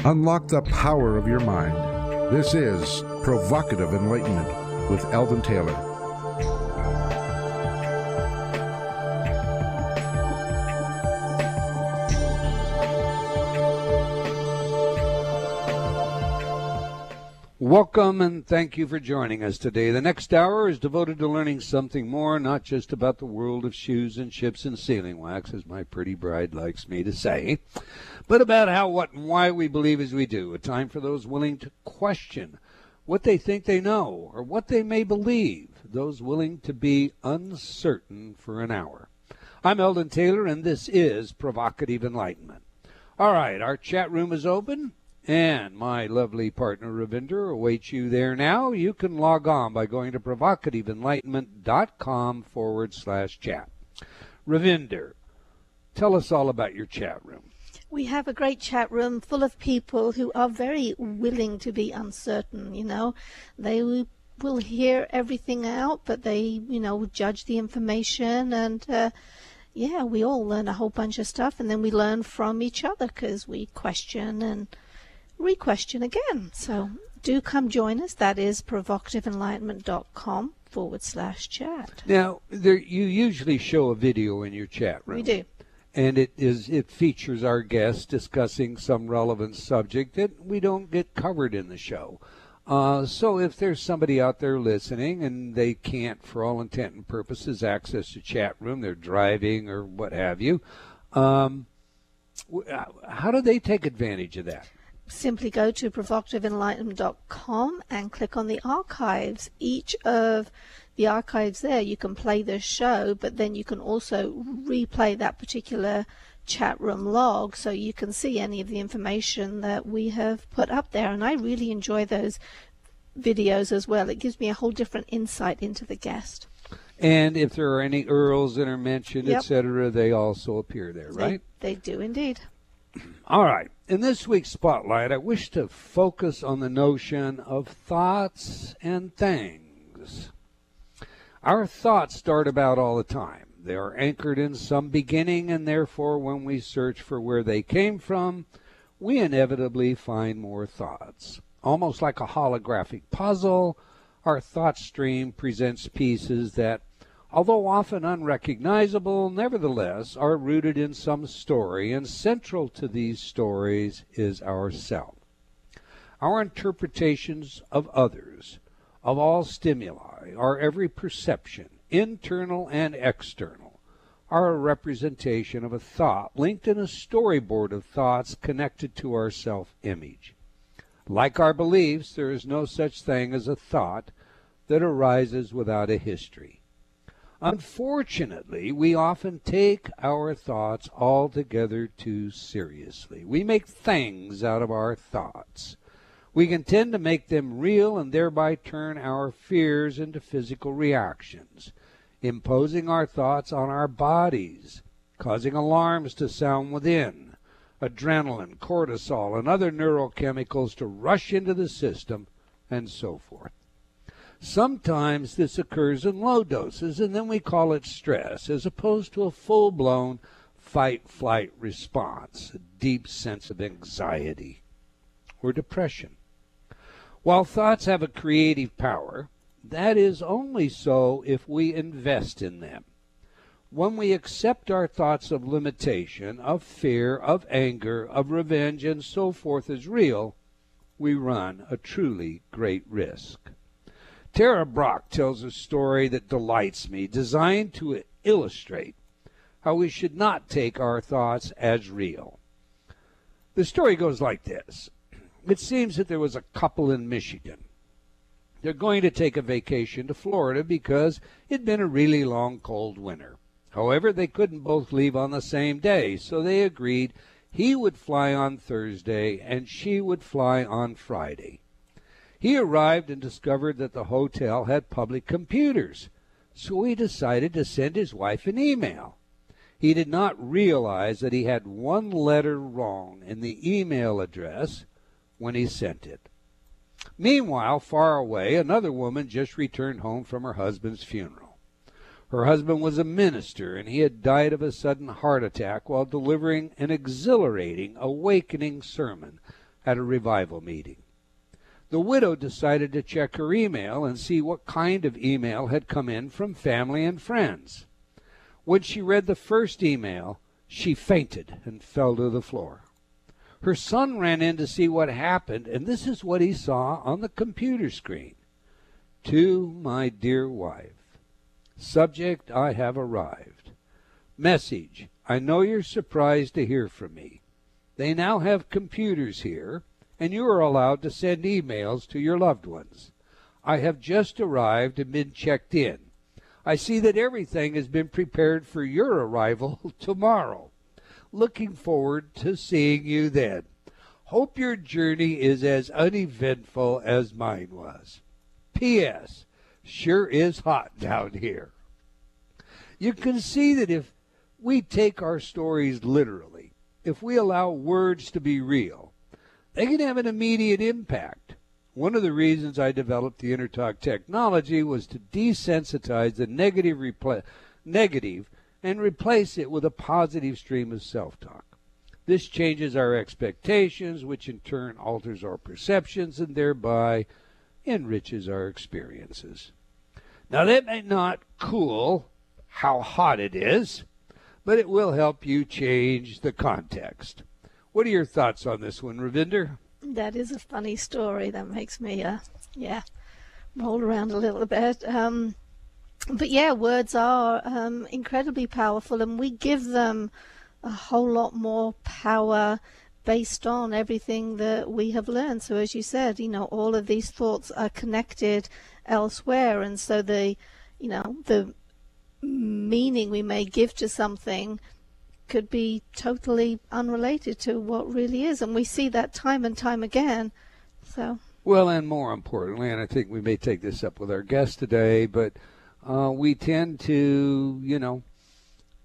Unlock the power of your mind. This is Provocative Enlightenment with Eldon Taylor. Welcome and thank you for joining us today. The next hour is devoted to learning something more, not just about the world of shoes and ships and sealing wax, as my pretty bride likes me to say, but about how, what, and why we believe as we do. A time for those willing to question what they think they know or what they may believe, those willing to be uncertain for an hour. I'm Eldon Taylor, and this is Provocative Enlightenment. All right, our chat room is open. And my lovely partner, Ravinder, awaits you there now. You can log on by going to provocativeenlightenment.com/chat. Ravinder, tell us all about your chat room. We have a great chat room full of people who are very willing to be uncertain, They will hear everything out, but they, judge the information and, we all learn a whole bunch of stuff, and then we learn from each other because we question and re-question again. So do come join us. That is provocativeenlightenment.com/chat. Now, you usually show a video in your chat room. We do. And it features our guests discussing some relevant subject that we don't get covered in the show. So if there's somebody out there listening and they can't, for all intent and purposes, access the chat room, they're driving or what have you, how do they take advantage of that? Simply go to provocativeenlightenment.com and click on the archives. Each of the archives there, you can play the show, but then you can also replay that particular chat room log so you can see any of the information that we have put up there. And I really enjoy those videos as well. It gives me a whole different insight into the guest. And if there are any earls that are mentioned, etc., they also appear there, right? They do indeed. All right. In this week's Spotlight, I wish to focus on the notion of thoughts and things. Our thoughts start about all the time. They are anchored in some beginning, and therefore when we search for where they came from, we inevitably find more thoughts. Almost like a holographic puzzle, our thought stream presents pieces that, although often unrecognizable, nevertheless are rooted in some story, and central to these stories is ourself. Our interpretations of others, of all stimuli, our every perception, internal and external, are a representation of a thought linked in a storyboard of thoughts connected to our self-image. Like our beliefs, there is no such thing as a thought that arises without a history. Unfortunately, we often take our thoughts altogether too seriously. We make things out of our thoughts. We can tend to make them real and thereby turn our fears into physical reactions, imposing our thoughts on our bodies, causing alarms to sound within, adrenaline, cortisol, and other neurochemicals to rush into the system, and so forth. Sometimes this occurs in low doses, and then we call it stress, as opposed to a full-blown fight-flight response, a deep sense of anxiety or depression. While thoughts have a creative power, that is only so if we invest in them. When we accept our thoughts of limitation, of fear, of anger, of revenge, and so forth as real, we run a truly great risk. Tara Brach tells a story that delights me, designed to illustrate how we should not take our thoughts as real. The story goes like this. It seems that there was a couple in Michigan. They're going to take a vacation to Florida because it'd been a really long, cold winter. However, they couldn't both leave on the same day, so they agreed he would fly on Thursday and she would fly on Friday. He arrived and discovered that the hotel had public computers, so he decided to send his wife an email. He did not realize that he had one letter wrong in the email address when he sent it. Meanwhile, far away, another woman just returned home from her husband's funeral. Her husband was a minister, and he had died of a sudden heart attack while delivering an exhilarating, awakening sermon at a revival meeting. The widow decided to check her email and see what kind of email had come in from family and friends. When she read the first email, she fainted and fell to the floor. Her son ran in to see what happened, and this is what he saw on the computer screen. To my dear wife. Subject, I have arrived. Message, I know you're surprised to hear from me. They now have computers here, and you are allowed to send emails to your loved ones. I have just arrived and been checked in. I see that everything has been prepared for your arrival tomorrow. Looking forward to seeing you then. Hope your journey is as uneventful as mine was. P.S. Sure is hot down here. You can see that if we take our stories literally, if we allow words to be real, they can have an immediate impact. One of the reasons I developed the InnerTalk technology was to desensitize the negative and replace it with a positive stream of self-talk. This changes our expectations, which in turn alters our perceptions and thereby enriches our experiences. Now that may not cool how hot it is, but it will help you change the context. What are your thoughts on this one, Ravinder? That is a funny story. That makes me, roll around a little bit. But yeah, words are incredibly powerful, and we give them a whole lot more power based on everything that we have learned. So as you said, all of these thoughts are connected elsewhere, and so the meaning we may give to something could be totally unrelated to what really is, and we see that time and time again. So well, and more importantly, and I think we may take this up with our guest today, but we tend to,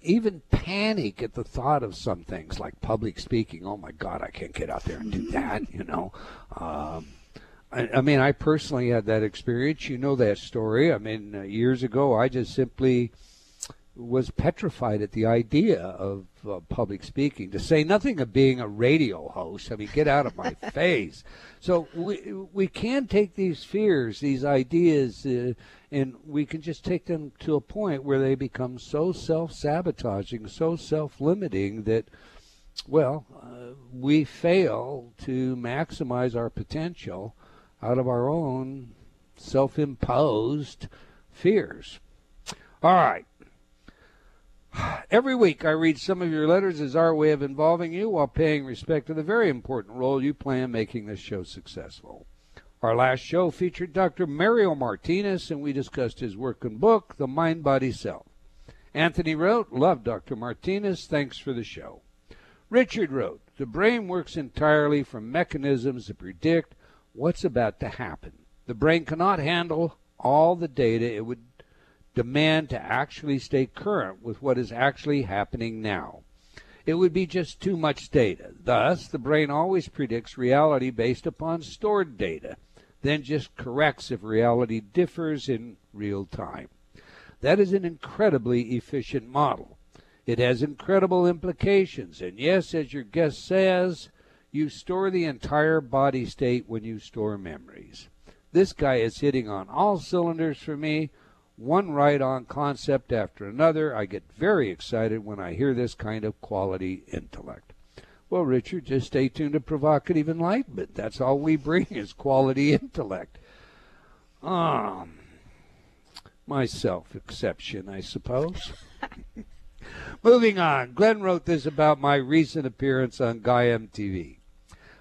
even panic at the thought of some things like public speaking. Oh my God, I can't get out there and do that, I mean, I personally had that experience. You know that story. I mean, years ago, I just simply was petrified at the idea of public speaking, to say nothing of being a radio host. I mean, get out of my face. So we can take these fears, these ideas, and we can just take them to a point where they become so self-sabotaging, so self-limiting that, we fail to maximize our potential out of our own self-imposed fears. All right. Every week I read some of your letters as our way of involving you while paying respect to the very important role you play in making this show successful. Our last show featured Dr. Mario Martinez, and we discussed his work and book, The Mind, Body, Self. Anthony wrote, love Dr. Martinez, thanks for the show. Richard wrote, the brain works entirely from mechanisms that predict what's about to happen. The brain cannot handle all the data it would demand to actually stay current with what is actually happening now. It would be just too much data. Thus, the brain always predicts reality based upon stored data, then just corrects if reality differs in real time. That is an incredibly efficient model. It has incredible implications, and yes, as your guest says, you store the entire body state when you store memories. This guy is hitting on all cylinders for me, one right-on concept after another. I get very excited when I hear this kind of quality intellect. Well, Richard, just stay tuned to Provocative Enlightenment. That's all we bring is quality intellect. My self-exception, I suppose. Moving on. Glenn wrote this about my recent appearance on Gaia MTV.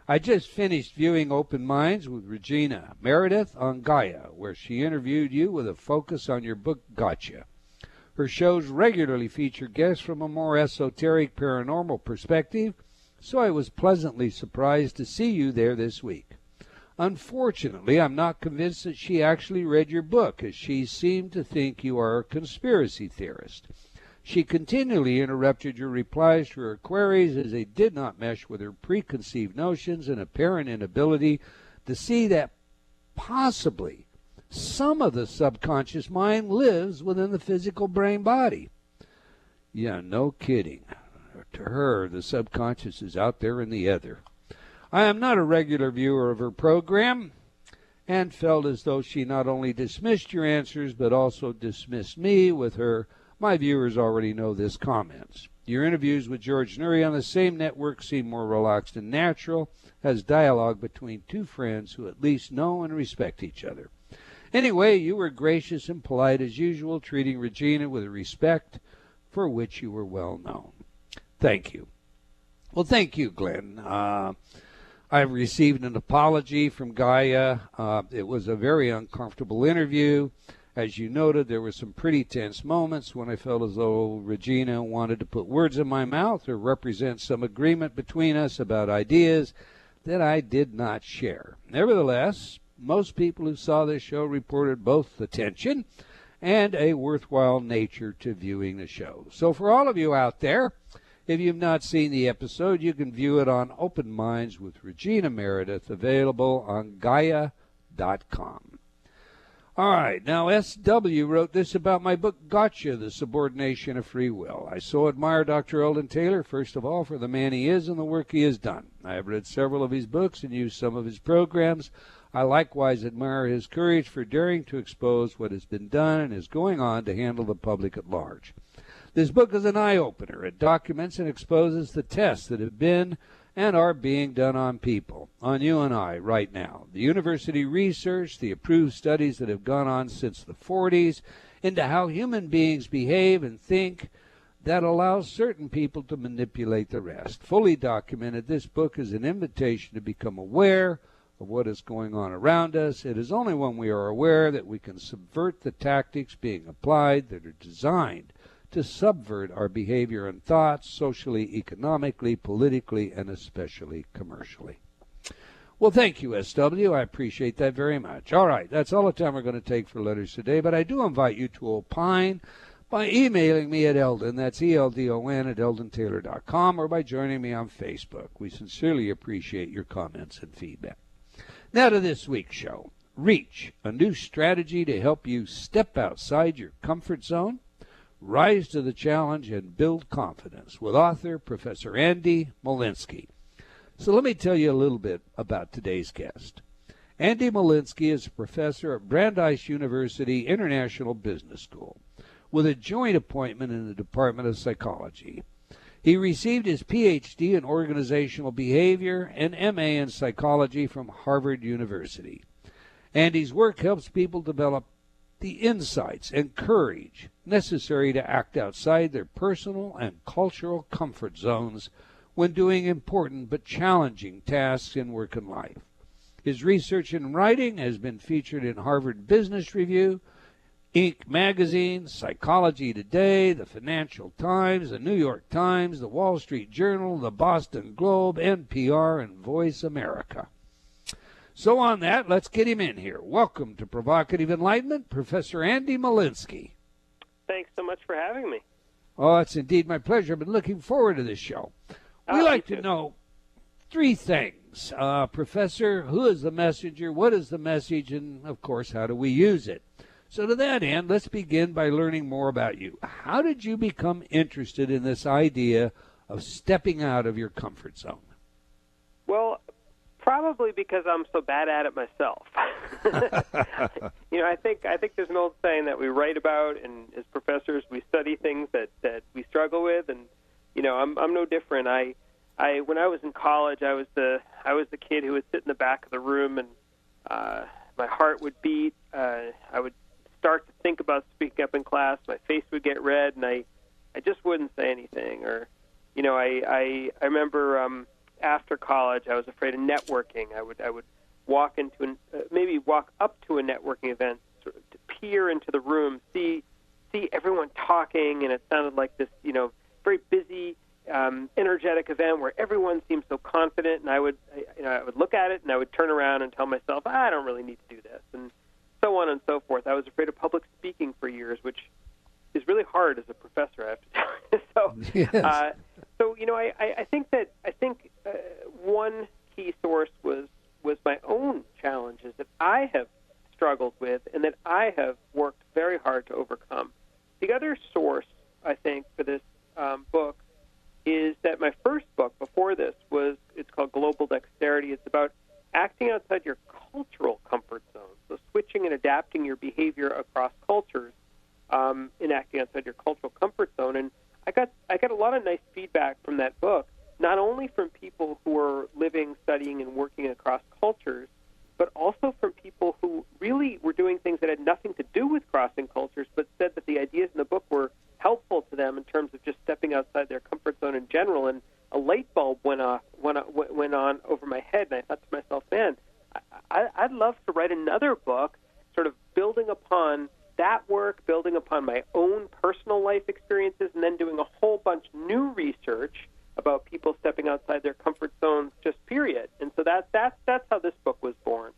I just finished viewing Open Minds with Regina Meredith on Gaia, where she interviewed you with a focus on your book, Gotcha. Her shows regularly feature guests from a more esoteric paranormal perspective, so I was pleasantly surprised to see you there this week. Unfortunately, I'm not convinced that she actually read your book, as she seemed to think you are a conspiracy theorist. She continually interrupted your replies to her queries as they did not mesh with her preconceived notions and apparent inability to see that possibly some of the subconscious mind lives within the physical brain body. Yeah, no kidding. To her, the subconscious is out there in the ether. I am not a regular viewer of her program and felt as though she not only dismissed your answers but also dismissed me with her "my viewers already know this" comments. Your interviews with George Noory on the same network seem more relaxed and natural, as dialogue between two friends who at least know and respect each other. Anyway, you were gracious and polite as usual, treating Regina with a respect for which you were well known. Thank you. Well, thank you, Glenn. I've received an apology from Gaia. It was a very uncomfortable interview. As you noted, there were some pretty tense moments when I felt as though Regina wanted to put words in my mouth or represent some agreement between us about ideas that I did not share. Nevertheless, most people who saw this show reported both attention and a worthwhile nature to viewing the show. So for all of you out there, if you've not seen the episode, you can view it on Open Minds with Regina Meredith, available on Gaia.com. All right, now S.W. wrote this about my book, Gotcha, The Subordination of Free Will. I so admire Dr. Eldon Taylor, first of all, for the man he is and the work he has done. I have read several of his books and used some of his programs. I likewise admire his courage for daring to expose what has been done and is going on to handle the public at large. This book is an eye-opener. It documents and exposes the tests that have been and are being done on people, on you and I right now. The university research, the approved studies that have gone on since the 40s into how human beings behave and think that allows certain people to manipulate the rest. Fully documented, this book is an invitation to become aware of what is going on around us. It is only when we are aware that we can subvert the tactics being applied that are designed to subvert our behavior and thoughts, socially, economically, politically, and especially commercially. Well, thank you, SW. I appreciate that very much. All right, that's all the time we're going to take for letters today, but I do invite you to opine by emailing me at Eldon, that's ELDON, at eldontaylor.com, or by joining me on Facebook. We sincerely appreciate your comments and feedback. Now to this week's show. Reach, a new strategy to help you step outside your comfort zone, rise to the challenge, and build confidence, with author Professor Andy Molinsky. So let me tell you a little bit about today's guest. Andy Molinsky is a professor at Brandeis University International Business School with a joint appointment in the Department of Psychology. He received his Ph.D. in organizational behavior and M.A. in psychology from Harvard University. Andy's work helps people develop the insights and courage necessary to act outside their personal and cultural comfort zones when doing important but challenging tasks in work and life. His research and writing has been featured in Harvard Business Review, Inc. magazine, Psychology Today, the Financial Times, the New York Times, the Wall Street Journal, the Boston Globe, NPR, and Voice America. So on that, let's get him in here. Welcome to Provocative Enlightenment, Professor Andy Molinsky. Thanks so much for having me. Oh, it's indeed my pleasure. I've been looking forward to this show. We like to know three things. Professor, who is the messenger? What is the message? And, of course, how do we use it? So to that end, let's begin by learning more about you. How did you become interested in this idea of stepping out of your comfort zone? Well, probably because I'm so bad at it myself. I think there's an old saying that we write about, and as professors, we study things that we struggle with, and I'm no different. I when I was in college, I was the kid who would sit in the back of the room, and my heart would beat. I would start to think about speaking up in class. My face would get red, and I just wouldn't say anything. Or, I remember after college, I was afraid of networking. I would walk into maybe walk up to a networking event, sort of to peer into the room, see everyone talking, and it sounded like this, very busy, energetic event where everyone seemed so confident, and I would look at it and I would turn around and tell myself, I don't really need to do this, and so on and so forth. I was afraid of public speaking for years, which is really hard as a professor, I have to tell you. I think one key source was my own challenges that I have struggled with and that I have worked very hard to overcome. The other source, I think, for this book is that my first book before this it's called Global Dexterity. I got a lot of nice feedback from that book, not only from people who are living, studying, and working across cultures, but also from people who really were doing things that had nothing to do with crossing cultures, but said that the ideas in the book were helpful to them in terms of just stepping outside their comfort zone in general. And a light bulb went on over my head, and I thought to myself, man, I'd love to write another book sort of building upon that work, building upon my own personal life experiences, and then doing a whole bunch of new research about people stepping outside their comfort zones, just period. And so that's how this book was born.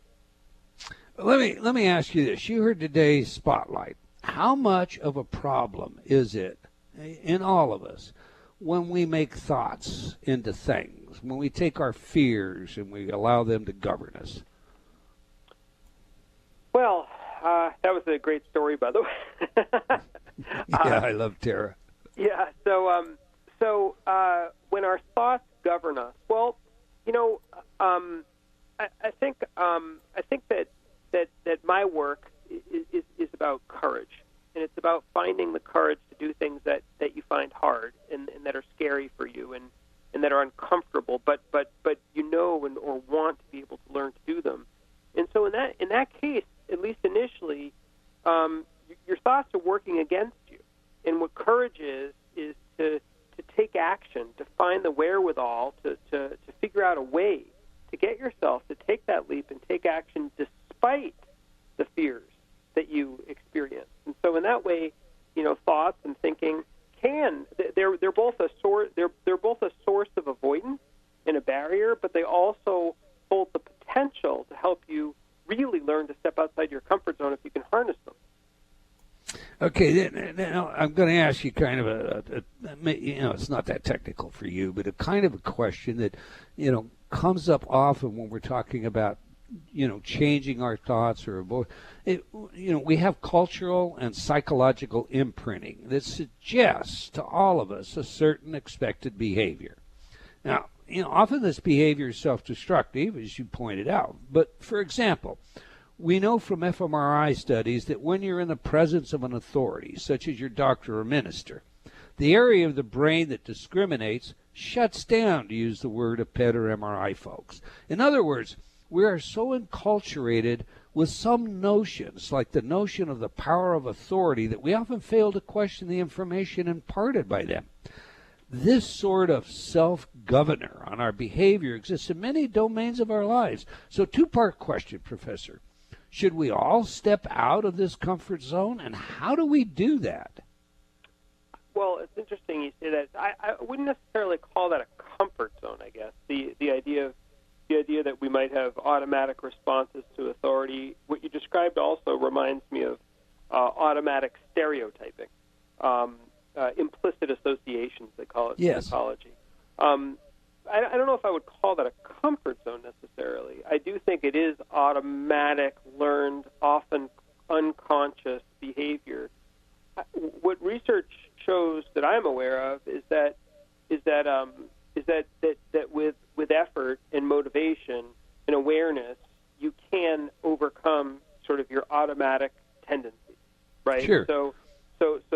Let me ask you this. You heard today's spotlight. How much of a problem is it in all of us when we make thoughts into things, when we take our fears and we allow them to govern us? Well, that was a great story, by the way. Yeah, I love Tara. Yeah, so when our thoughts govern us, well, I think that my work is about courage, and it's about finding the courage to do things that you find hard and that are scary for you and that are uncomfortable, but or want to be able to learn to do them. And so in that case, at least initially, your thoughts are working against you. And what courage is to take action, to find the wherewithal, to figure out a way to get yourself to take that leap and take action despite the fears that you experience. And so in that way, thoughts and thinking they're both a source of avoidance and a barrier, but they also hold the potential to help you really learn to step outside your comfort zone if you can harness them. Okay, now I'm going to ask you kind of it's not that technical for you, but a kind of a question that, comes up often when we're talking about, changing our thoughts or we have cultural and psychological imprinting that suggests to all of us a certain expected behavior. Now, often this behavior is self-destructive, as you pointed out. But, for example, we know from fMRI studies that when you're in the presence of an authority, such as your doctor or minister, the area of the brain that discriminates shuts down, to use the word of PET or MRI folks. In other words, we are so enculturated with some notions, like the notion of the power of authority, that we often fail to question the information imparted by them. This sort of self-governor on our behavior exists in many domains of our lives. So, two-part question, Professor. Should we all step out of this comfort zone, and how do we do that? Well, it's interesting you say that. I wouldn't necessarily call that a comfort zone, I guess. The idea that we might have automatic responses to authority, what you described also reminds me of automatic stereotyping. Implicit associations, they call it in psychology. I don't know if I would call that a comfort zone necessarily. I do think it is automatic, learned, often unconscious behavior. What research shows that I'm aware of is that with effort and motivation and awareness, you can overcome sort of your automatic tendencies, right? Sure. So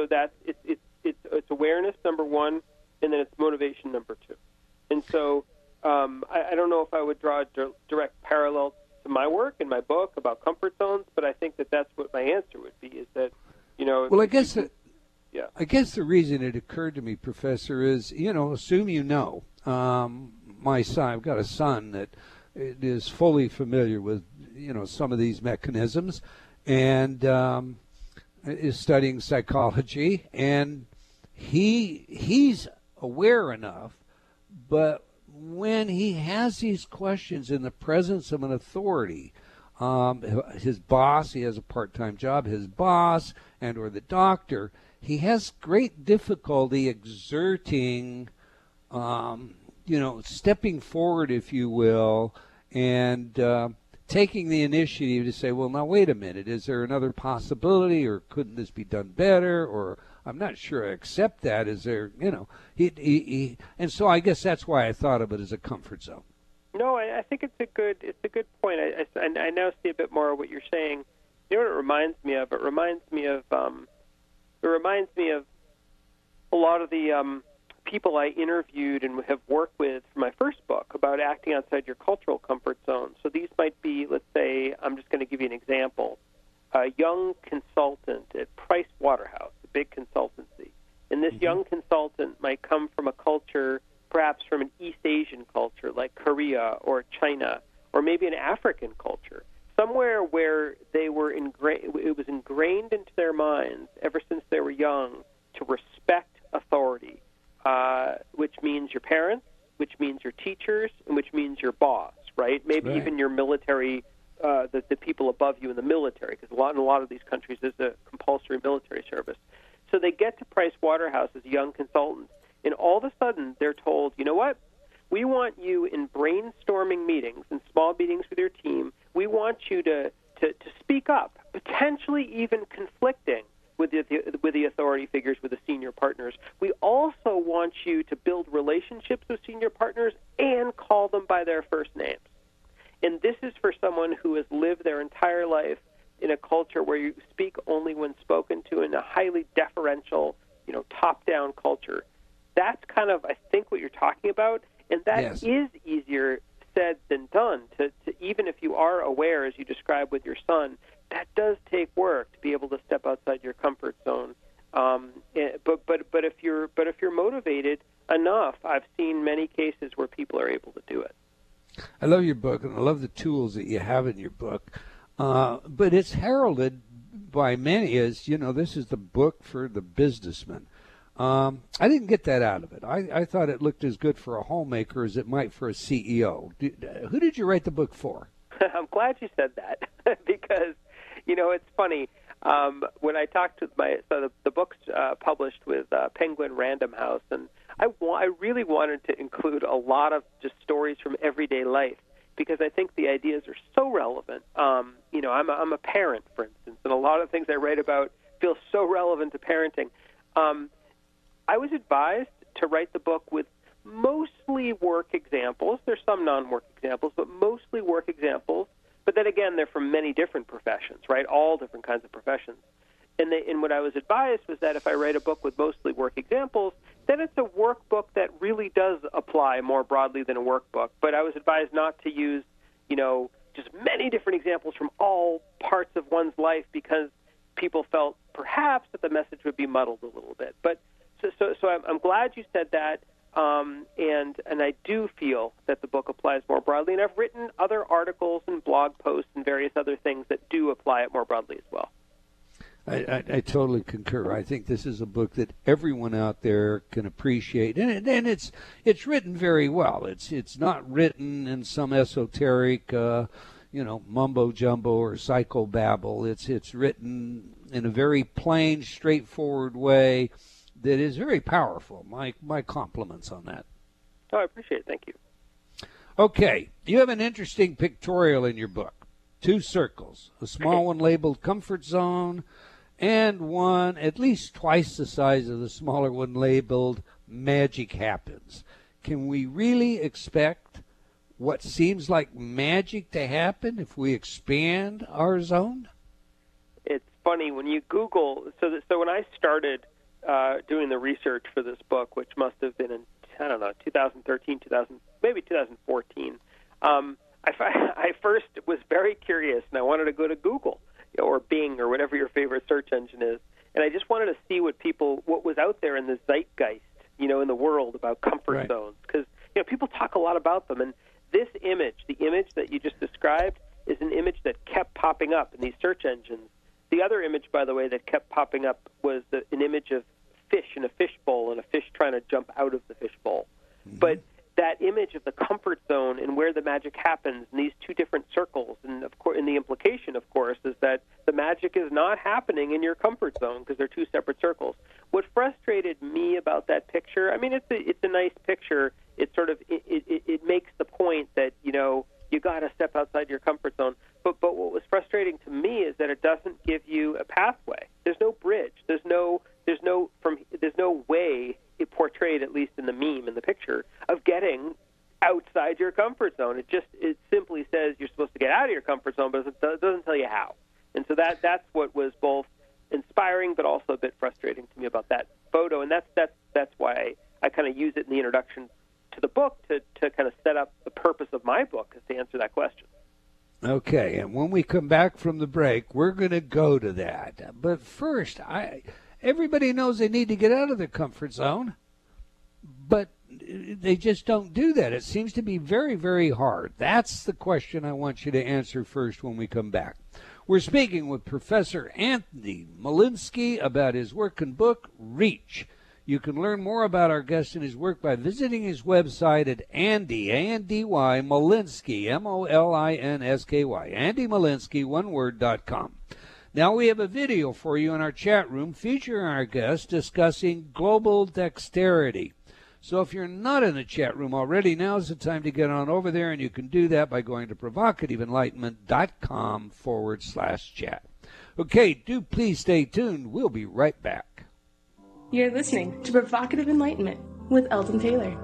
that's it's awareness number one, and then it's motivation number two. And so I don't know if I would draw a direct parallel to my work and my book about comfort zones, but I think that that's what my answer would be, is that, Well, I guess the reason it occurred to me, Professor, is, assume my son, I've got a son that is fully familiar with, some of these mechanisms and is studying psychology, and he's aware enough, but when he has these questions in the presence of an authority, his boss, he has a part-time job, his boss and or the doctor, he has great difficulty exerting, stepping forward, if you will, and taking the initiative to say, well, now, wait a minute, is there another possibility, or couldn't this be done better, or I'm not sure I accept that. Is there, and so I guess that's why I thought of it as a comfort zone. No, I think it's a good point. I now see a bit more of what you're saying. You know what it reminds me of? It reminds me of a lot of the people I interviewed and have worked with for my first book about acting outside your cultural comfort zone. So these might be, let's say, I'm just going to give you an example, a young consultant at Price Waterhouse, a big consultancy. And this young consultant might come from a culture, perhaps from an East Asian culture like Korea or China, or maybe an African culture, somewhere where they were it was ingrained into their minds ever since they were young to respect authority, which means your parents, which means your teachers, and which means your boss, right? Maybe even your military, the people above you in the military, because in a lot of these countries there's a compulsory military service. So they get to Price Waterhouse as young consultants, and all of a sudden they're told, you know what? We want you in brainstorming meetings and small meetings with your team. We want you to speak up, potentially even conflicting with the authority figures, with the senior partners. We also want you to build relationships with senior partners and call them by their first names. And this is for someone who has lived their entire life in a culture where you speak only when spoken to, in a highly deferential, top-down culture. That's kind of, I think, what you're talking about. And that is easier said than done. To even if you are aware, as you described with your son, that does take work to be able to step outside your comfort zone. But if you're motivated enough, I've seen many cases where people are able to do it. I love your book, and I love the tools that you have in your book. But it's heralded by many as, this is the book for the businessman. I didn't get that out of it. I thought it looked as good for a homemaker as it might for a CEO. Who did you write the book for? I'm glad you said that because, it's funny. When I talked to the book's published with Penguin Random House, and I really wanted to include a lot of just stories from everyday life because I think the ideas are so relevant. I'm a parent, for instance, and a lot of things I write about feel so relevant to parenting. I was advised to write the book with mostly work examples. There's some non-work examples, but mostly work examples. But then again, they're from many different professions, right? All different kinds of professions. And what I was advised was that if I write a book with mostly work examples, then it's a workbook that really does apply more broadly than a workbook. But I was advised not to use, just many different examples from all parts of one's life because people felt perhaps that the message would be muddled a little bit. But so I'm glad you said that, and I do feel that the book applies more broadly, and I've written other articles and blog posts and various other things that do apply it more broadly as well. I totally concur. I think this is a book that everyone out there can appreciate, and it's written very well. It's not written in some esoteric, mumbo jumbo or psychobabble. It's written in a very plain, straightforward way that is very powerful. My compliments on that. Oh, I appreciate it. Thank you. Okay, you have an interesting pictorial in your book. 2 circles, a small one labeled comfort zone, and one at least twice the size of the smaller one labeled magic happens. Can we really expect what seems like magic to happen if we expand our zone? It's funny when you Google. So when I started doing the research for this book, which must have been in 2013, 2014. I first was very curious, and I wanted to go to Google or Bing or whatever your favorite search engine is, and I just wanted to see what was out there in the zeitgeist, in the world about comfort zones, because people talk a lot about them, and this image, the image that you just described, is an image that kept popping up in these search engines. The other image, by the way, that kept popping up was an image of fish in a fishbowl and a fish trying to jump out of the fishbowl. Mm-hmm. But that image of the comfort zone and where the magic happens in these 2 different circles, and of course, and the implication, of course, is that the magic is not happening in your comfort zone because they're 2 separate circles. What frustrated me about that picture, it's a nice picture. It sort of it makes the point that you got to step outside your comfort zone. But what was frustrating to me is that it doesn't give you a pathway. There's no bridge. There's no way, it portrayed at least in the meme, in the picture, of getting outside your comfort zone. It simply says you're supposed to get out of your comfort zone, but it doesn't tell you how. And so that's what was both inspiring but also a bit frustrating to me about that photo. And that's why I kind of use it in the introduction to the book to kind of set up the purpose of my book, is to answer that question. Okay, and when we come back from the break, we're going to go to that. But first, everybody knows they need to get out of their comfort zone, but they just don't do that. It seems to be very, very hard. That's the question I want you to answer first when we come back. We're speaking with Professor Andy Molinsky about his work and book, Reach. You can learn more about our guest and his work by visiting his website at Andy, A-N-D-Y, Molinsky, M-O-L-I-N-S-K-Y, AndyMolinsky, one-word.com. Now we have a video for you in our chat room featuring our guest discussing global dexterity. So if you're not in the chat room already, now's the time to get on over there, and you can do that by going to provocativeenlightenment.com/chat. Okay, do please stay tuned. We'll be right back. You're listening to Provocative Enlightenment with Eldon Taylor.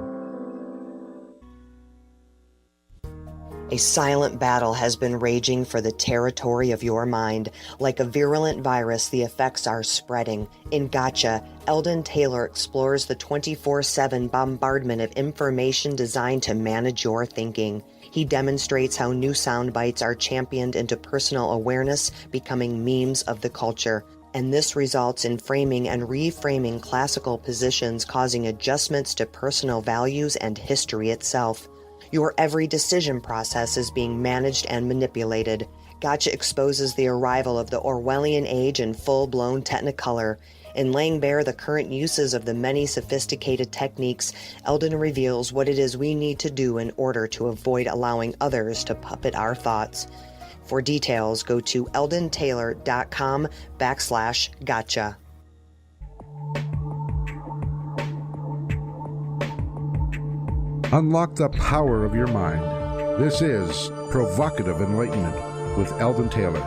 A silent battle has been raging for the territory of your mind. Like a virulent virus, the effects are spreading. In Gotcha, Eldon Taylor explores the 24/7 bombardment of information designed to manage your thinking. He demonstrates how new sound bites are championed into personal awareness, becoming memes of the culture. And this results in framing and reframing classical positions, causing adjustments to personal values and history itself. Your every decision process is being managed and manipulated. Gotcha exposes the arrival of the Orwellian age in full-blown technicolor. In laying bare the current uses of the many sophisticated techniques, Eldon reveals what it is we need to do in order to avoid allowing others to puppet our thoughts. For details, go to eldontaylor.com/gotcha. Unlock the power of your mind. This is Provocative Enlightenment with Eldon Taylor.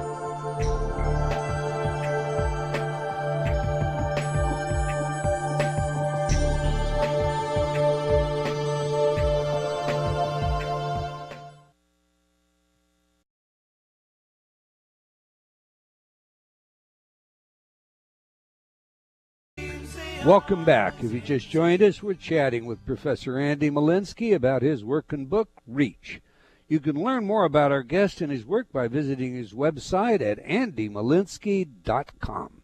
Welcome back. If you just joined us, we're chatting with Professor Andy Molinsky about his work and book, Reach. You can learn more about our guest and his work by visiting his website at andymolinsky.com.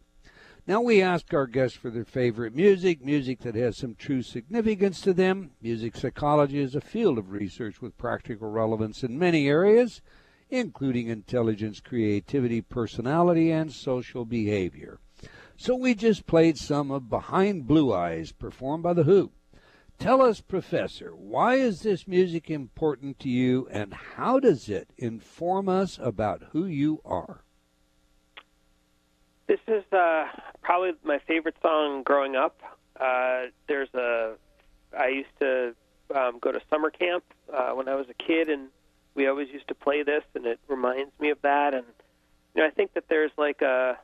Now we ask our guests for their favorite music that has some true significance to them. Music psychology is a field of research with practical relevance in many areas, including intelligence, creativity, personality, and social behavior. So we just played some of Behind Blue Eyes, performed by The Who. Tell us, Professor, why is this music important to you, and how does it inform us about who you are? This is probably my favorite song growing up. I used to go to summer camp when I was a kid, and we always used to play this, and it reminds me of that. And I think that there's like a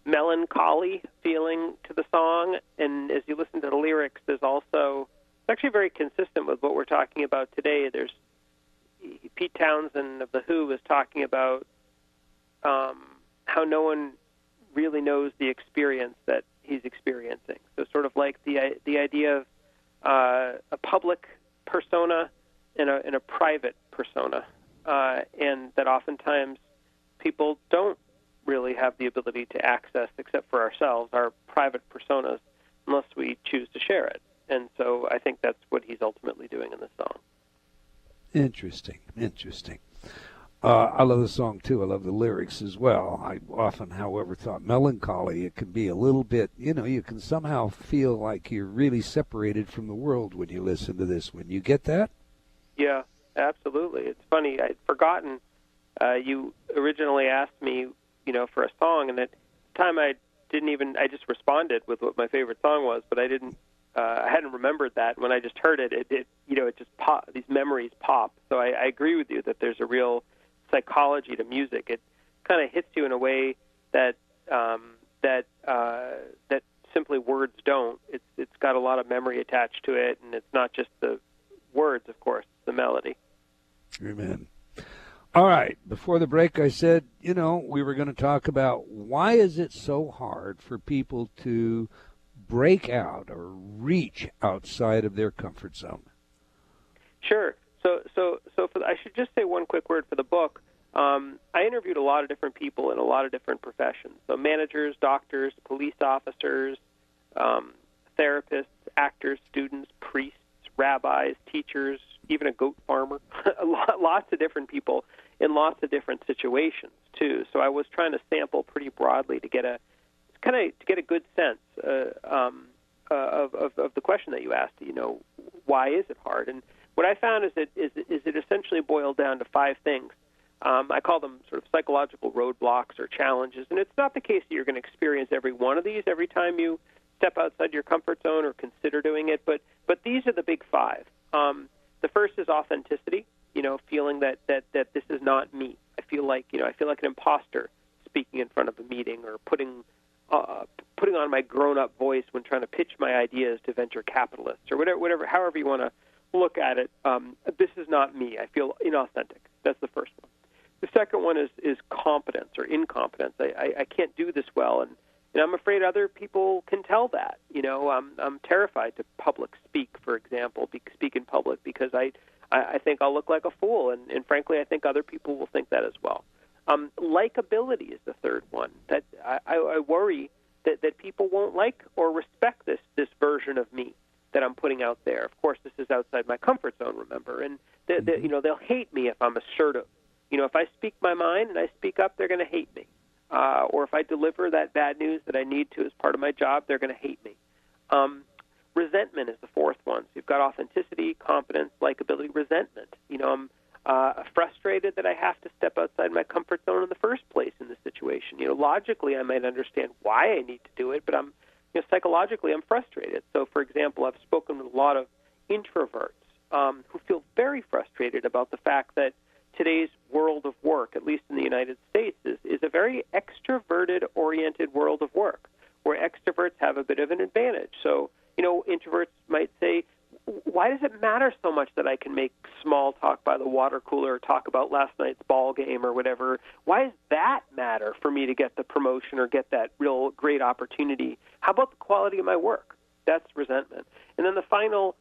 melancholy feeling to the song, and as you listen to the lyrics, there's also, it's actually very consistent with what we're talking about today. There's Pete Townsend of The Who was talking about how no one really knows the experience that he's experiencing. So sort of like the idea of a public persona and a private persona, and that oftentimes people don't really have the ability to access, except for ourselves, our private personas, unless we choose to share it. And so I think that's what he's ultimately doing in this song. Interesting. I love the song, too. I love the lyrics as well. I often, however, thought melancholy, it can be a little bit, you can somehow feel like you're really separated from the world when you listen to this one. You get that? Yeah, absolutely. It's funny. I'd forgotten you originally asked me, for a song, and at the time I just responded with what my favorite song was, but I hadn't remembered that. When I just heard it, it just pop, these memories pop. So I agree with you that there's a real psychology to music. It kind of hits you in a way that simply words don't. It's got a lot of memory attached to it, and it's not just the words, of course, it's the melody. Amen. All right, before the break I said, we were going to talk about why is it so hard for people to break out or reach outside of their comfort zone? Sure. I should just say one quick word for the book. I interviewed a lot of different people in a lot of different professions. So managers, doctors, police officers, therapists, actors, students, priests, rabbis, teachers, even a goat farmer. Lots of different people in lots of different situations too. So I was trying to sample pretty broadly to get a good sense of the question that you asked. Why is it hard? And what I found is it essentially boiled down to 5 things. I call them sort of psychological roadblocks or challenges, and it's not the case that you're going to experience every one of these every time you step outside your comfort zone or consider doing it, but these are the big 5. The first is authenticity, feeling that this is not me. I feel like an imposter speaking in front of a meeting or putting on my grown-up voice when trying to pitch my ideas to venture capitalists or whatever, however you want to look at it. This is not me. I feel inauthentic. That's the first one. The second one is competence or incompetence. I can't do this well, and I'm afraid other people can tell that. I'm terrified to public speak, for example, speak in public because I think I'll look like a fool, and frankly, I think other people will think that as well. Likability is the third one. That I worry that people won't like or respect this version of me that I'm putting out there. Of course, this is outside my comfort zone, remember, and they'll hate me if I'm assertive. If I speak my mind and I speak up, they're going to hate me. Or if I deliver that bad news that I need to as part of my job, they're going to hate me. Resentment is the fourth one. So you've got authenticity, competence, likability, resentment. I'm frustrated that I have to step outside my comfort zone in the first place in this situation. Logically, I might understand why I need to do it, but psychologically, I'm frustrated. So, for example, I've spoken with a lot of introverts who feel very frustrated about the fact that today's world of work, at least in the United States, is a very extroverted-oriented world of work, where extroverts have a bit of an advantage. So, introverts might say, why does it matter so much that I can make small talk by the water cooler or talk about last night's ball game or whatever? Why does that matter for me to get the promotion or get that real great opportunity? How about the quality of my work? That's resentment. And then the final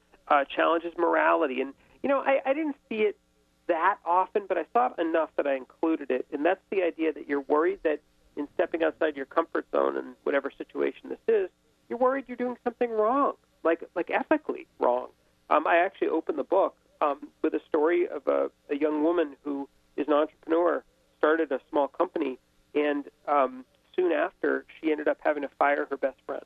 challenge is morality. And, I didn't see it that often, but I thought enough that I included it. And that's the idea that you're worried that in stepping outside your comfort zone in whatever situation this is, you're worried you're doing something wrong, like ethically wrong. I actually opened the book with a story of a young woman who is an entrepreneur, started a small company, and soon after she ended up having to fire her best friend.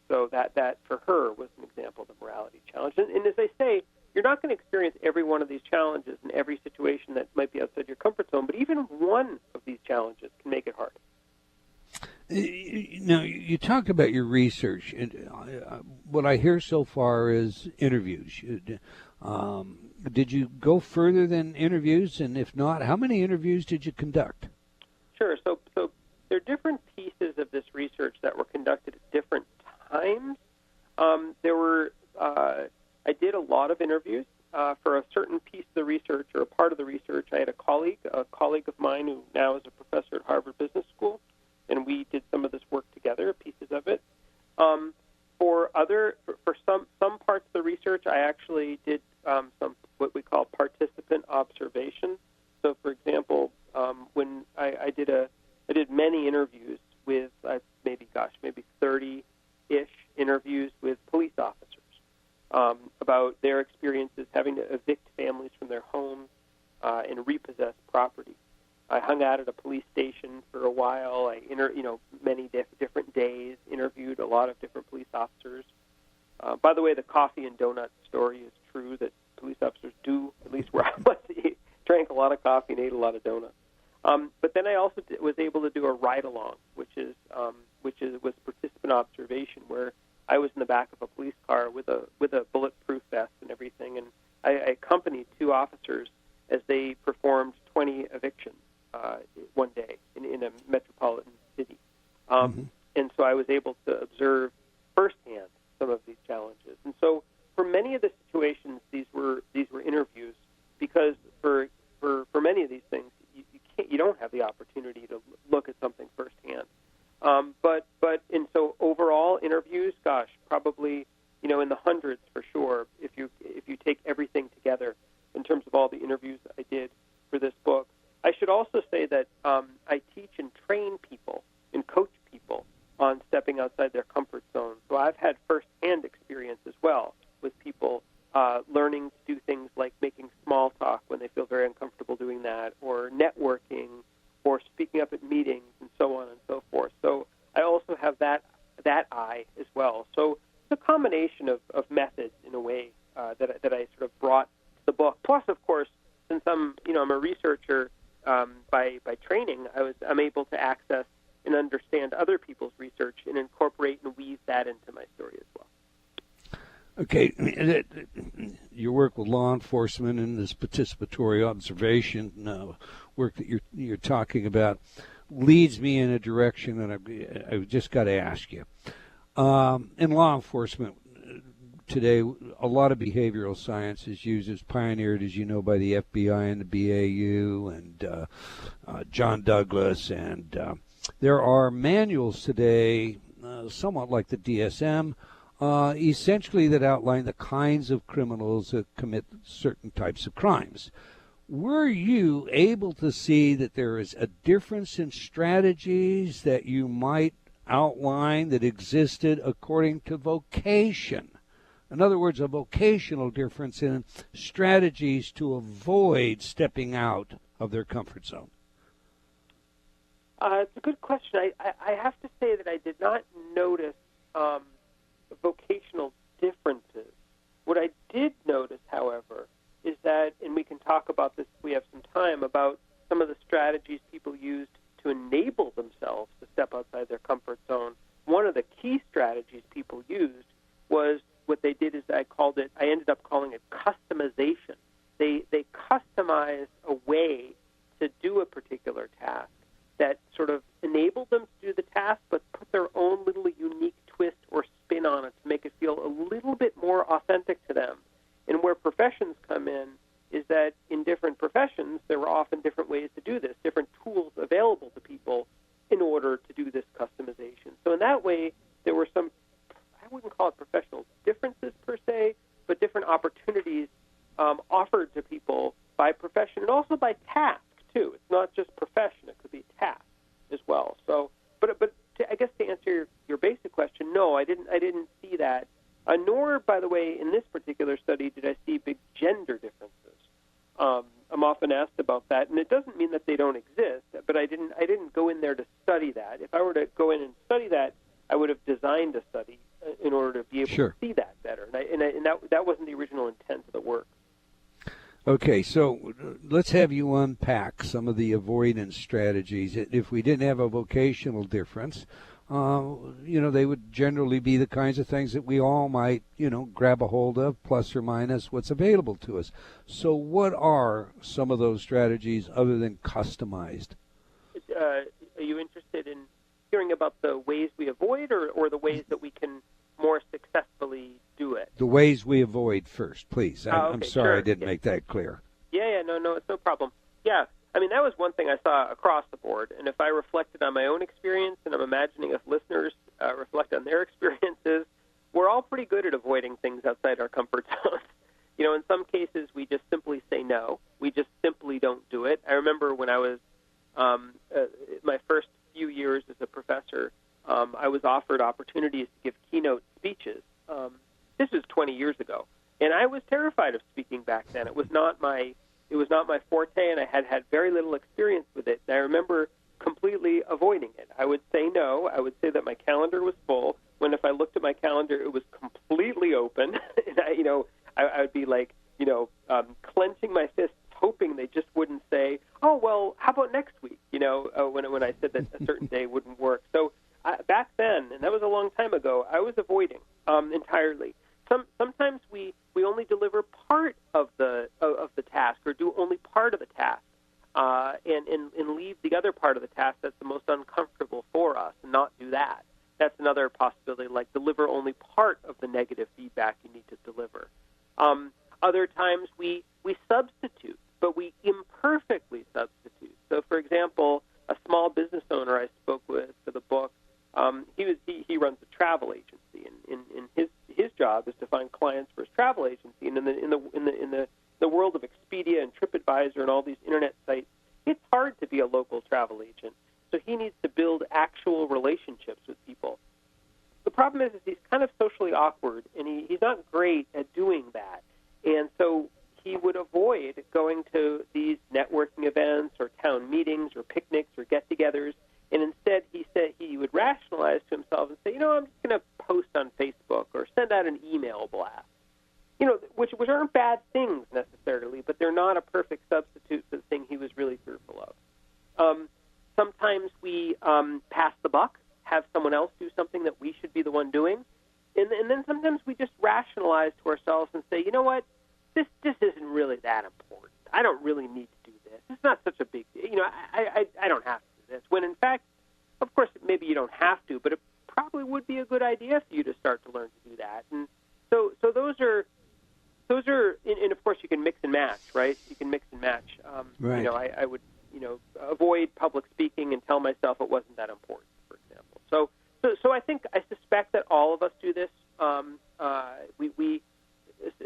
So that for her was an example of the morality challenge. And as I say, you're not going to experience every one of these challenges in every situation that might be outside your comfort zone, but even one of these challenges can make it hard. Now, you talked about your research, and what I hear so far is interviews. Did you go further than interviews, and if not, how many interviews did you conduct? Sure. So there are different pieces of this research that were conducted at different times. I did a lot of interviews for a certain piece of the research or a part of the research. I had a colleague of mine who now is a professor at Harvard Business School, and we did some of this work together, pieces of it. For some parts of the research, I actually did some what we call participant observation. So, for example, when I did many interviews with maybe 30-ish interviews with police officers about their experiences having to evict families from their homes and repossess property. I hung out at a police station for a while. I many different days, interviewed a lot of different police officers. By the way, the coffee and donut story is true, that police officers do, at least where I was, drank a lot of coffee and ate a lot of donuts. But then I also was able to do a ride-along, which was participant observation, where I was in the back of a police car with a bulletproof vest and everything, and I accompanied 2 officers as they performed 20 evictions one day in a metropolitan city. And so I was able to observe firsthand some of these challenges. And so for many of the situations, these were interviews, because for many of these things, you don't have the opportunity to look at something firsthand. And so overall interviews, hundreds for sure if you take everything together in terms of all the interviews that I did for this book. I should also say that I teach and train people and coach people on stepping outside their comfort zone. So I've had firsthand experience as well with people learning to do things like making small talk when they feel very uncomfortable doing that, or networking, or speaking up at meetings, and so on and so forth. So I also have that eye as well. So it's a combination of methods in a way that I sort of brought to the book. Plus, of course, since I'm a researcher by training, I'm able to access and understand other people's research and incorporate and weave that into my story as well. Okay, your work with law enforcement and this participatory observation work that you're talking about leads me in a direction that I've just got to ask you. In law enforcement today, a lot of behavioral science is used, as pioneered, as you know, by the FBI and the BAU and John Douglas, and there are manuals today, somewhat like the DSM, essentially that outline the kinds of criminals that commit certain types of crimes. Were you able to see that there is a difference in strategies that you might outline that existed according to vocation? In other words, a vocational difference in strategies to avoid stepping out of their comfort zone. It's a good question. I have to say that I did not notice vocational differences. What I did notice, however, is that, and we can talk about this if we have some time, about some of the strategies people used to enable themselves to step outside their comfort zone. One of the key strategies people used was what they did is I ended up calling it customization. They customized a way to do a particular task that sort of enabled them to do the task, but put their own little unique twist or spin on it to make it feel a little bit more authentic to them. And where professions come in is that in different professions, there were often different ways to do this, different tools available to people in order to do this customization. So in that way, there were some, I wouldn't call it professional differences per se, but different opportunities offered to people by profession and also by task, too. It's not just profession, it could be task as well. So, but I guess to answer your basic question, no, I didn't see that. Nor, by the way, in this particular study did I see big gender differences. I'm often asked about that, and it doesn't mean that they don't exist, but I didn't go in there to study that. If I were to go in and study that, I would have designed a study in order to be able to see that better. And that wasn't the original intent of the work. Okay, so let's have you unpack some of the avoidance strategies. If we didn't have a vocational difference, they would generally be the kinds of things that we all might, grab a hold of, plus or minus what's available to us. So what are some of those strategies other than customized? Are you interested in hearing about the ways we avoid or the ways that we can more successfully do it? The ways we avoid first, please. I'm sorry, sure. I didn't make that clear. Yeah, no, it's no problem. Yeah, I mean, that was one thing I saw across the board, and if I reflected on my own experience, and I'm imagining if listeners reflect on their experiences, we're all pretty good at avoiding things outside our comfort zones. In some cases, we just simply say no. We just simply don't do it. I remember when I was my first few years as a professor, I was offered opportunities to give keynote speeches. This was 20 years ago, and I was terrified of speaking back then. It was not my forte, and I had very little experience with it. And I remember completely avoiding it. I would say no. I would say that my calendar was full, when if I looked at my calendar, it was completely open. And I would be like, clenching my fists, hoping they just wouldn't say, oh, well, how about next week, when I said that a certain day wouldn't work. So back then, and that was a long time ago, I was avoiding entirely. Sometimes we only deliver part of the task, or do only part of the task, and leave the other part of the task that's the most uncomfortable for us, and not do that. That's another possibility, like deliver only part of the negative feedback you need to deliver. Other times we substitute, but we imperfectly substitute. So, for example, a small business owner I spoke with for the book, he runs a travel agency, and his job is to find clients clients for his travel agency. And in the world of Expedia and TripAdvisor and all these internet sites, it's hard to be a local travel agent. So he needs to build actual relationships with people. The problem is he's kind of socially awkward, and he's not great at doing that. And so he would avoid going to these networking events or town meetings or picnics or get-togethers. And instead, he said he would rationalize to himself and say, I'm just going to post on Facebook or send out an email blast. Which aren't bad things necessarily, but they're not a perfect substitute for the thing he was really fearful of. Sometimes we pass the buck, have someone else do something that we should be the one doing, and then sometimes we just rationalize to ourselves and say, you know what, this isn't really that important. I don't really need to do this. It's not such a big deal. I don't have to do this. When in fact, of course, maybe you don't have to, but it probably would be a good idea for you to start to learn to do that. And so those are, and of course you can mix and match, right? You can mix and match. Right. I would, avoid public speaking and tell myself it wasn't that important, for example. So I suspect that all of us do this. We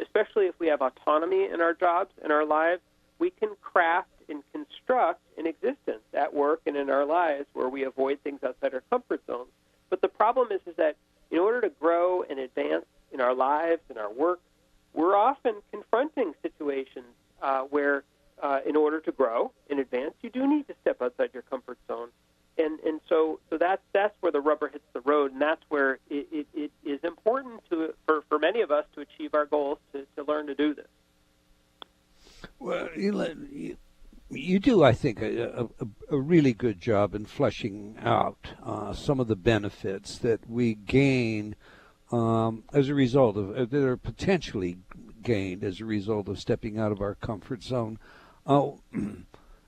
especially if we have autonomy in our jobs and our lives, we can craft and construct an existence at work and in our lives where we avoid things outside our comfort zones. But the problem is that in order to grow and advance in our lives and our work, we're often confronting situations where, in order to grow and advance, you do need to step outside your comfort zone. And so that's where the rubber hits the road, and that's where it is important for many of us to achieve our goals to learn to do this. Well, you do, I think, a really good job in fleshing out some of the benefits that we gain as a result of, that are potentially gained as a result of stepping out of our comfort zone.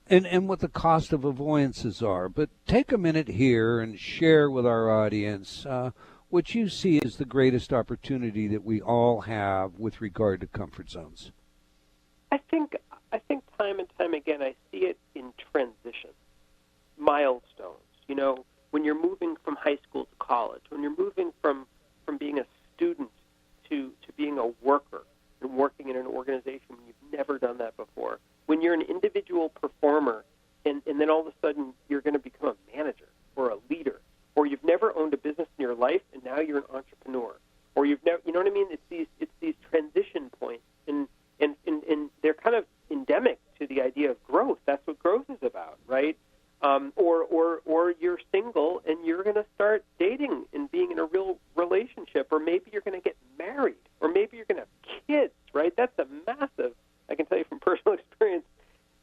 And what the cost of avoidances are. But take a minute here and share with our audience what you see as the greatest opportunity that we all have with regard to comfort zones. I think time and time again I see it in transition, milestones. When you're moving from high school to college, when you're moving from being a student to being a worker and working in an organization when you've never done that before. When you're an individual performer and then all of a sudden you're going to become a manager or a leader, or you've never owned a business in your life and now you're an entrepreneur, or you've never, you know what I mean? It's these transition points, and they're kind of endemic to the idea of growth. That's what growth is about, right? Or you're single and you're going to start dating and being in a real relationship, or maybe you're going to get married, or maybe you're going to have kids, right? That's a massive, I can tell you from personal experience,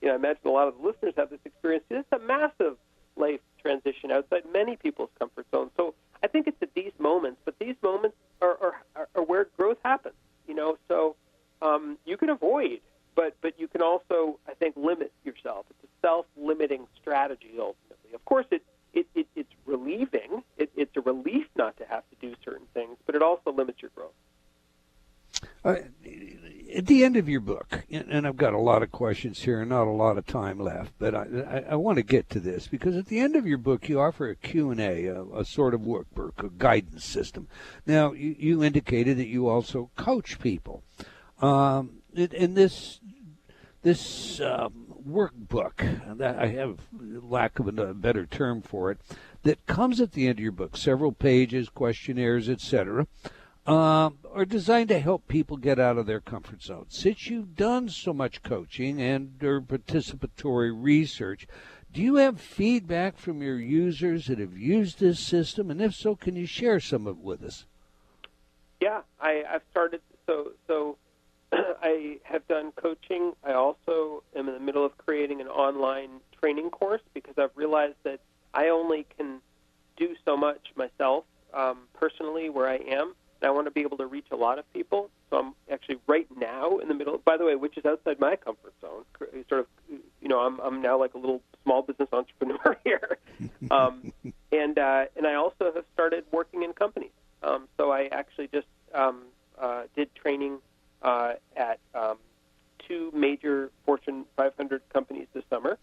I imagine a lot of the listeners have this experience. It's a massive life transition outside many people's comfort zone. So I think it's at these moments, but these moments are where growth happens, So you can avoid, but you can also, I think, limit yourself. It's a self-limiting strategy, ultimately. Of course, it's relieving. It's a relief not to have to do certain things, but it also limits your growth. At the end of your book, and I've got a lot of questions here and not a lot of time left, but I want to get to this, because at the end of your book you offer a Q&A, a sort of workbook, a guidance system. Now, you indicated that you also coach people. In this workbook, that I have lack of a better term for it, that comes at the end of your book, several pages, questionnaires, etc., are designed to help people get out of their comfort zone. Since you've done so much coaching and or participatory research, do you have feedback from your users that have used this system? And if so, can you share some of it with us? Yeah, I've started, so I have done coaching. I also am in the middle of creating an online training course, because I've realized that I only can do so much myself personally where I am. And I want to be able to reach a lot of people. So I'm actually right now in the middle, by the way, which is outside my comfort zone. Sort of, I'm now like a little small business entrepreneur here. And I also have started working in companies. So I actually just did training at two major Fortune 500 companies this summer,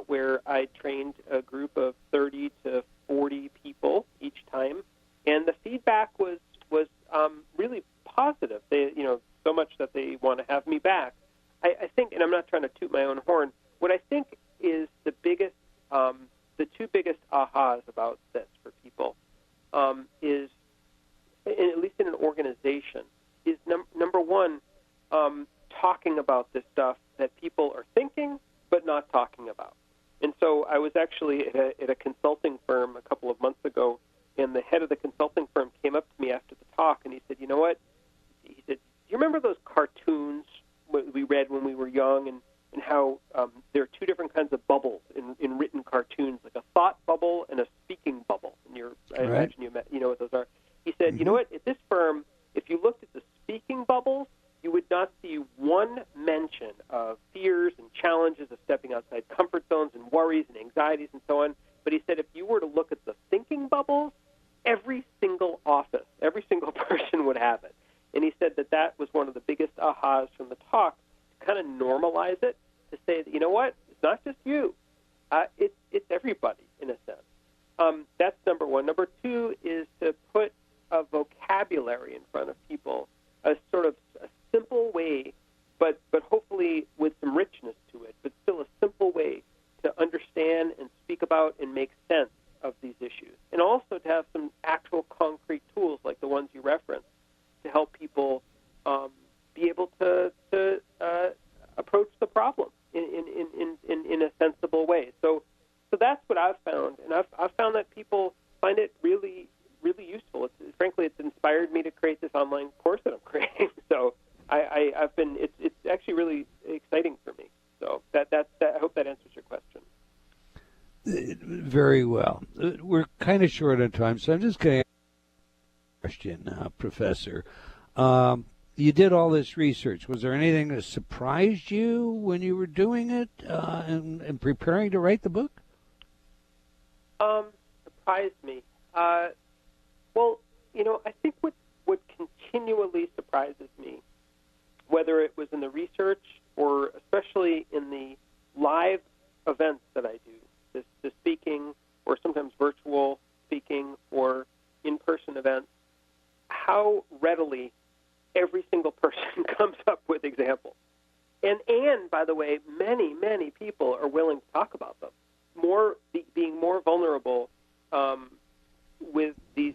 where I trained a group of 30 to 40 people each time. And the feedback was really positive. They, so much that they want to have me back. I think, and I'm not trying to toot my own horn, what I think is the two biggest ahas about this for people is, at least in an organization, is number one, talking about this stuff that people are thinking but not talking about. And so I was actually at a consulting firm a couple of months ago, and the head of the consulting firm came up to me after the talk, and he said, "You know what?" He said, "Do you remember those cartoons we read when we were young, and how there are two different kinds of bubbles in written cartoons, like a thought bubble and a speaking bubble?" And I imagine you know what those are. He said, "You know what? At this firm, if you looked at the speaking bubbles, you would not see one mention of fears and challenges of stepping outside comfort zones and worries and anxieties and so on. But," he said, "if you were to look at the thinking bubbles, every single office, every single person would have it." And he said that was one of the biggest ahas from the talk, to kind of normalize it, to say that, you know what, it's not just you. It's everybody, in a sense. That's number one. Number two is to put a vocabulary in front of people, a sort of a simple way, but hopefully with some richness to it, but still a simple way to understand and speak about and make sense of these issues. And also to have some actual concrete tools like the ones you referenced to help people be able to approach the problem in a sensible way. So that's what I've found, and I've found that people find it really, really useful. Frankly, it's inspired me to create this online course that I'm creating. So it's actually really exciting for me. So that I hope that answers your question. Very well. We're kind of short on time, so I'm just going to ask a question, Professor. You did all this research. Was there anything that surprised you when you were doing it and preparing to write the book? Surprised me. Well, I think what continually surprises me, whether it was in the research or especially in the live events that I do, the speaking or sometimes virtual speaking or in-person events, how readily every single person comes up with examples. And by the way, many, many people are willing to talk about them, being more vulnerable with these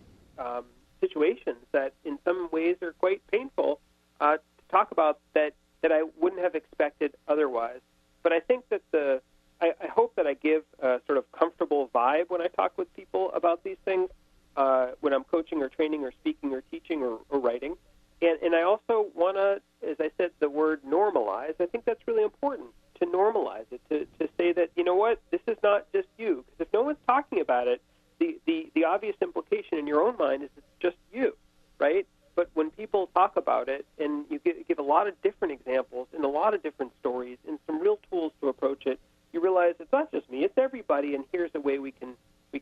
situations that in some ways are quite painful to talk about that I wouldn't have expected otherwise. But I think that I hope that I give a sort of comfortable vibe when I talk with people about these things, when I'm coaching or training or speaking or teaching or writing. And I also want to, as I said, the word normalize, I think that's really important, to normalize it, to say that, you know what, this is not just you. Because if no one's talking about it, the obvious implication in your own mind is it's just you, right? But when people talk about it and you give a lot of different examples and a lot of different stories and some real tools to approach it, you realize it's not just me, it's everybody, and here's a way we can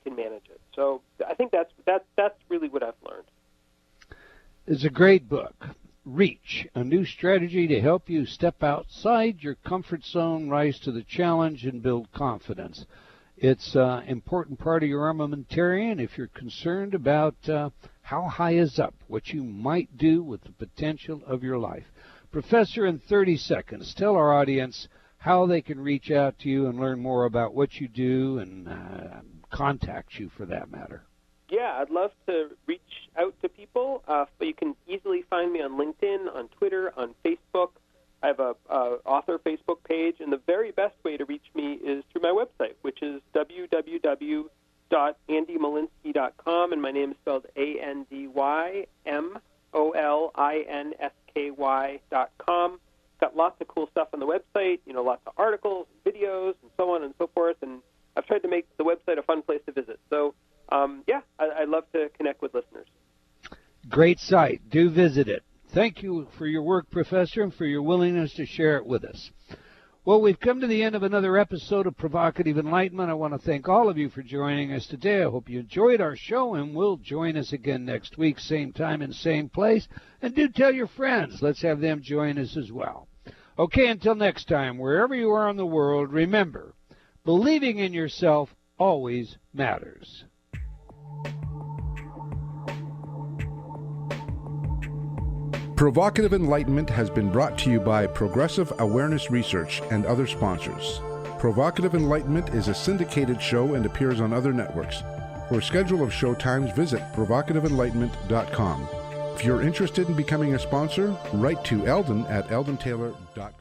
manage it. So I think that's really what I've learned. It's a great book, Reach, a new strategy to help you step outside your comfort zone, rise to the challenge, and build confidence. It's an important part of your armamentarium if you're concerned about how high is up, what you might do with the potential of your life. Professor, in 30 seconds, tell our audience how they can reach out to you and learn more about what you do and contact you for that matter. Yeah, I'd love to reach out to people, but you can easily find me on LinkedIn, on Twitter, on Facebook. I have a author Facebook page, and the very best way to reach me is through my website, which is www.andymolinsky.com, and my name is spelled ANDYMOLINSKY.com. Got lots of cool stuff on the website, lots of articles, videos, and so on and so forth, and I've tried to make the website a fun place to visit. So, I'd love to connect with listeners. Great site. Do visit it. Thank you for your work, Professor, and for your willingness to share it with us. Well, we've come to the end of another episode of Provocative Enlightenment. I want to thank all of you for joining us today. I hope you enjoyed our show and will join us again next week, same time and same place. And do tell your friends. Let's have them join us as well. Okay, until next time, wherever you are in the world, remember, believing in yourself always matters. Provocative Enlightenment has been brought to you by Progressive Awareness Research and other sponsors. Provocative Enlightenment is a syndicated show and appears on other networks. For a schedule of show times, visit provocativeenlightenment.com. If you're interested in becoming a sponsor, write to Eldon at eldontaylor.com.